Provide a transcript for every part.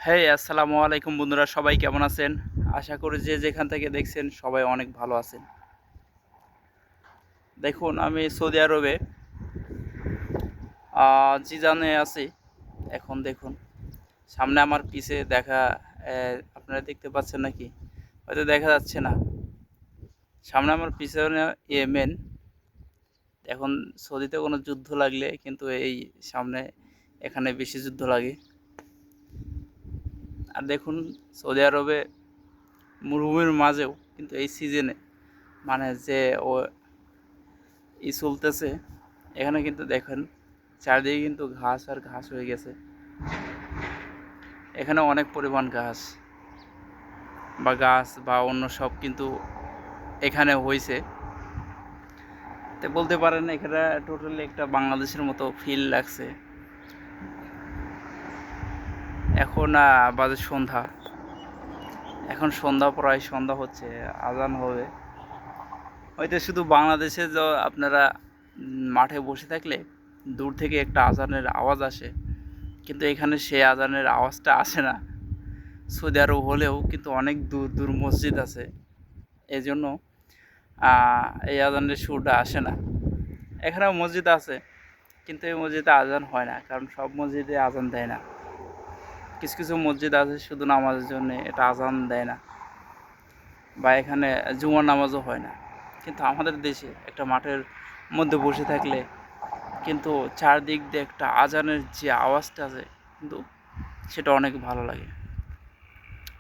হেই আসসালামু আলাইকুম বন্ধুরা, সবাই কেমন আছেন? আশা করি যে যেখান থেকে দেখছেন সবাই অনেক ভালো আছেন। দেখুন, আমি সৌদি আরবে জিজানে আছি। এখন দেখুন, সামনে আমার পিছে আপনারা দেখতে পাচ্ছেন নাকি? হয়তো দেখা যাচ্ছে না। সামনে আমার পিছনে ইয়েমেন। এখন সৌদিতে কোনো যুদ্ধ লাগলে কিন্তু এই সামনে এখানে বেশি যুদ্ধ লাগে। আর দেখুন, সৌদি আরবে মরুভূমির মাঝেও কিন্তু এই সিজনে মানে যে ও চলতেছে, এখানে কিন্তু দেখেন চারদিকে কিন্তু ঘাস আর ঘাস হয়ে গেছে। এখানে অনেক পরিমাণ ঘাস বা গাছ বা অন্য সব কিন্তু এখানে হয়েছে। তো বলতে পারেন এখানে টোটালি একটা বাংলাদেশের মতো ফিল লাগছে। এখন বাজে সন্ধ্যা। এখন সন্ধ্যা, প্রায় সন্ধ্যা হচ্ছে, আজান হবে। হয়তো শুধু বাংলাদেশে আপনারা মাঠে বসে থাকলে দূর থেকে একটা আজানের আওয়াজ আসে, কিন্তু এখানে সেই আজানের আওয়াজটা আসে না। সৌদি আরব হলেও কিন্তু অনেক দূর দূর মসজিদ আছে, এই জন্য এই আজানের সুরটা আসে না। এখানেও মসজিদ আছে, কিন্তু এই মসজিদে আজান হয় না, কারণ সব মসজিদে আজান দেয় না। কিছু কিছু মসজিদ আছে শুধু নামাজের জন্য, এটা আজান দেয় না, বা এখানে জুমার নামাজও হয় না। কিন্তু আমাদের দেশে একটা মাঠের মধ্যে বসে থাকলে কিন্তু চারদিক দিয়ে একটা আজানের যে আওয়াজটা আছে, কিন্তু সেটা অনেক ভালো লাগে।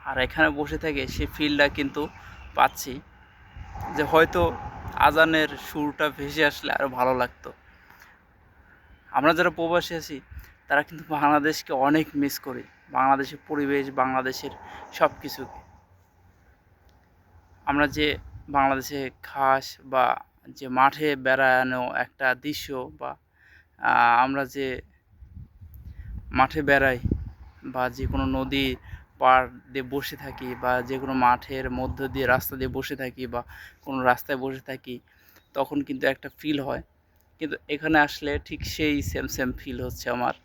আর এখানে বসে থেকে সেই ফিলটা কিন্তু পাচ্ছি, যে হয়তো আজানের সুরটা ভেসে আসলে আরও ভালো লাগতো। আমরা যারা প্রবাসী আছি তারা কিন্তু বাংলাদেশকে অনেক মিস করি, বাংলাদেশের পরিবেশ, বাংলাদেশের সব কিছুকে। আমরা যে বাংলাদেশে ঘাস বা যে মাঠে বেড়ানো একটা দৃশ্য, বা আমরা যে মাঠে বেড়াই বা যে কোনো নদী পাড় দিয়ে বসে থাকি, বা যে কোনো মাঠের মধ্য দিয়ে রাস্তা দিয়ে বসে থাকি, বা কোনো রাস্তায় বসে থাকি, তখন কিন্তু একটা ফিল হয়। কিন্তু এখানে আসলে ঠিক সেই সেম সেম ফিল হচ্ছে আমার।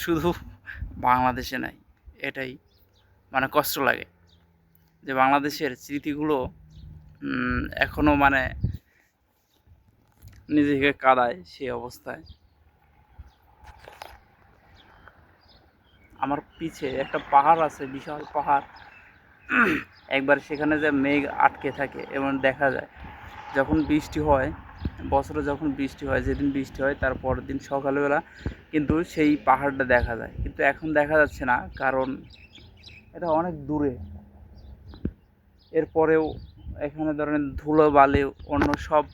শুধু বাংলাদেশে নাই, এটাই মানে কষ্ট লাগে যে বাংলাদেশের স্মৃতিগুলো এখনও মানে নিজেকে কাঁদায় সেই অবস্থায়। আমার পিছে একটা পাহাড় আছে, বিশাল পাহাড়। একবার সেখানে যে মেঘ আটকে থাকে এমন দেখা যায় যখন বৃষ্টি হয়। বছরে যখন বৃষ্টি হয়, যেদিন বৃষ্টি হয় তার পরের দিন সকালবেলা কিন্তু সেই পাহাড়টা দেখা যায়, কিন্তু এখন দেখা যাচ্ছে না, কারণ এটা অনেক দূরে। এরপরেও এখানে ধরেন ধুলো বালি অন্য সব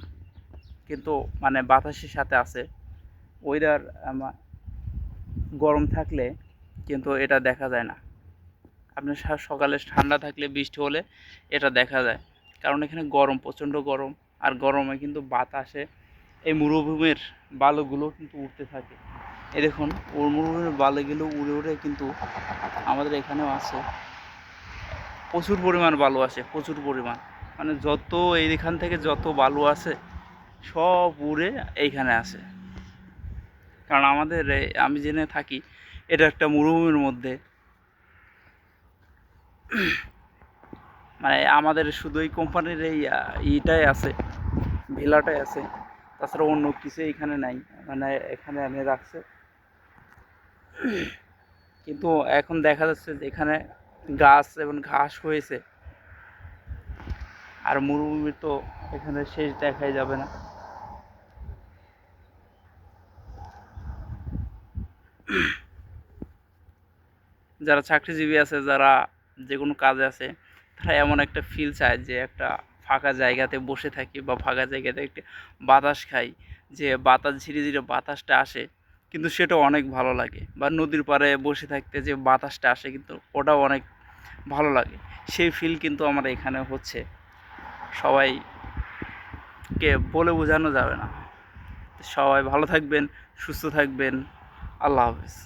কিন্তু মানে বাতাসের সাথে আছে। ওয়েদার গরম থাকলে কিন্তু এটা দেখা যায় না। আপনার সকালে ঠান্ডা থাকলে, বৃষ্টি হলে এটা দেখা যায়, কারণ এখানে গরম, প্রচণ্ড গরম। আর গরমে কিন্তু বাতাসে এই মরুভূমির বালুগুলো কিন্তু উঠতে থাকে। এই দেখুন, ওর মরুভূমির বালুগুলো উড়ে উড়ে কিন্তু আমাদের এখানেও আসে। প্রচুর পরিমাণ বালু আসে, প্রচুর পরিমাণ। মানে যত এইখান থেকে যত বালু আসে সব উড়ে এইখানে আসে। কারণ আমাদের আমি জেনে থাকি এটা একটা মরুভূমির মধ্যে। মানে আমাদের শুধু এই কোম্পানির এই ইটাই আছে, ভিলাটাই আছে, তাছাড়া অন্য কিছু এখানে নাই। মানে এখানে এনে রাখছে, কিন্তু এখন দেখা যাচ্ছে যে এখানে গাছ এবং ঘাস হয়েছে। আর মরুভূমি তো এখানে শেষ দেখাই যাবে না। যারা চাকরিজীবী আছে, যারা যে কোনো কাজে আছে, তারা এমন একটা ফিল চায় যে একটা ফাঁকা জায়গাতে বসে থাকি, বা ফাঁকা জায়গাতে একটা বাতাস খাই, যে বাতাস ধীরে ধীরে বাতাসটা আসে, কিন্তু সেটা অনেক ভালো লাগে। বা নদীর পাড়ে বসে থাকতে যে বাতাসটা আসে, কিন্তু ওটাও অনেক ভালো লাগে। সেই ফিল কিন্তু আমার এখানে হচ্ছে, সবাইকে বলে বোঝানো যাবে না। সবাই ভালো থাকবেন, সুস্থ থাকবেন। আল্লাহ হাফেজ।